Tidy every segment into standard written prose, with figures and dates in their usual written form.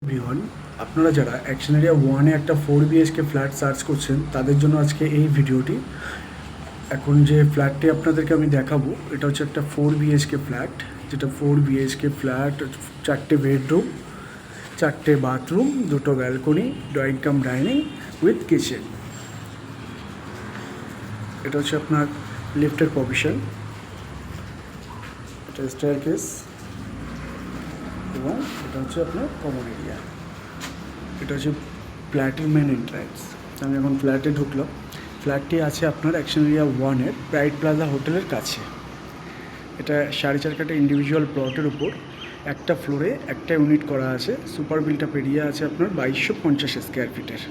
Everyone, আপনারা যারা action area 1-এ একটা 4 বিএইচকে ফ্ল্যাট সার্চ করছেন তাদের জন্য আজকে এই ভিডিওটি। এখন যে ফ্ল্যাটটি আপনাদেরকে আমি দেখাবো এটা হচ্ছে একটা 4 বিএইচকে ফ্ল্যাট, যেটা 4 বিএইচকে ফ্ল্যাট, 4টে বেডরুম, 4টে বাথরুম, 2টো balcony, drawing cum dining with kitchen. এটা হচ্ছে আপনার লিফটের প্রভিশন, এটা স্টেয়ারকেস এবং এটা হচ্ছে আপনার কমন এরিয়া। এটা হচ্ছে ফ্ল্যাটের মেন এন্ট্রান্স। আমি এখন ফ্ল্যাটে ঢুকলাম। ফ্ল্যাটটি আছে আপনার অ্যাকশন এরিয়া 1-এর ব্রাইট প্লাজা হোটেলের কাছে। এটা 4.5 কাঠা ইন্ডিভিজুয়াল প্লটের উপর একটা ফ্লোরে একটা ইউনিট করা আছে। সুপার বিলটা পেরিয়ে আছে আপনার 2250 স্কোয়ার ফিটের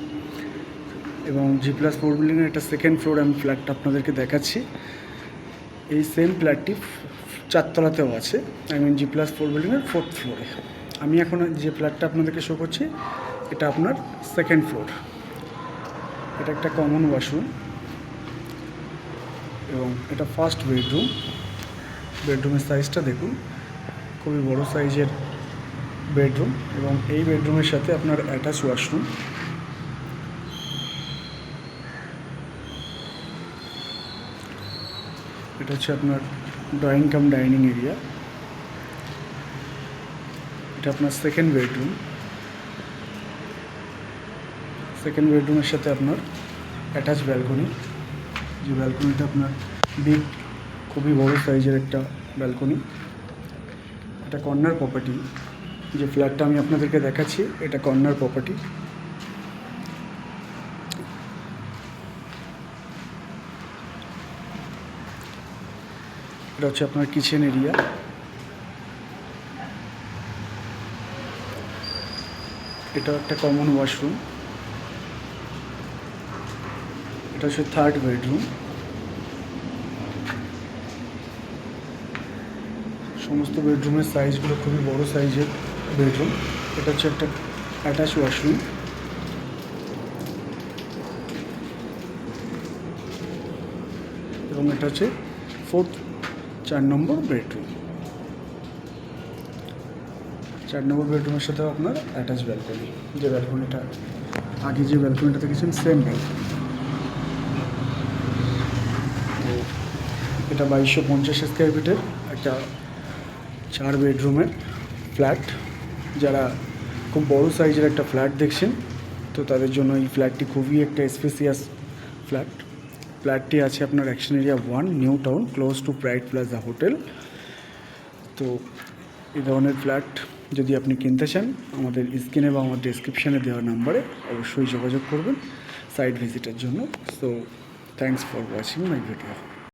এবং G+4 বিল্ডিংয়ের একটা সেকেন্ড ফ্লোর। আমি ফ্ল্যাটটা আপনাদেরকে দেখাচ্ছি। এই সেম ফ্ল্যাটটি 4 তলাতেও আছে, G+4 বিল্ডিংয়ের 4th ফ্লোরে। আমি এখন যে ফ্ল্যাটটা আপনাদেরকে শো করছি এটা আপনার সেকেন্ড ফ্লোর। এটা একটা কমন ওয়াশরুম এবং এটা ফার্স্ট বেডরুম। বেডরুমের সাইজটা দেখুন, খুবই বড় সাইজের বেডরুম এবং এই বেডরুমের সাথে আপনার অ্যাটাচ ওয়াশরুম। এটা হচ্ছে আপনার ড্রয়িং কাম ডাইনিং এরিয়া। এটা আপনার সেকেন্ড বেডরুম। সেকেন্ড বেডরুমের সাথে আপনার অ্যাটাচ ব্যালকনি। যে ব্যালকনিটা আপনার বিগ, খুবই বড় সাইজের একটা ব্যালকনি। এটা কর্নার প্রপার্টি। যে ফ্ল্যাটটা আমি আপনাদেরকে দেখাচ্ছি এটা কর্নার প্রপার্টি। এটা হচ্ছে আপনার কিচেন এরিয়া। এটা একটা কমন ওয়াশরুম। এটা হচ্ছে থার্ড বেডরুম। সমস্ত বেডরুমের সাইজগুলো খুবই বড় সাইজের বেডরুম। এটা হচ্ছে একটা অ্যাটাচ ওয়াশরুম এবং এটা হচ্ছে 4 নম্বর বেডরুম। 4 নম্বর বেডরুমের সাথেও আপনার অ্যাটাচ ব্যালকনি। যে ব্যালকনিটা আগে যে ব্যালকনিটা দেখেছেন সেম ব্যালকনি। তো এটা 2250 স্কোয়ার ফিটের একটা 4 বেডরুমের ফ্ল্যাট। যারা খুব বড় সাইজের একটা ফ্ল্যাট দেখছেন তো তাদের জন্য এই ফ্ল্যাটটি খুবই একটা স্পেসিয়াস ফ্ল্যাট। ফ্ল্যাটটি আছে আপনার action area 1, new town, close two bright plaza hotel. তো এই ধরনের ফ্ল্যাট যদি আপনি কিনতে চান আমাদের স্ক্রিনে বা আমার ডেসক্রিপশানে দেওয়া নাম্বারে অবশ্যই যোগাযোগ করবেন সাইট ভিজিটের জন্য। So thanks for watching my video.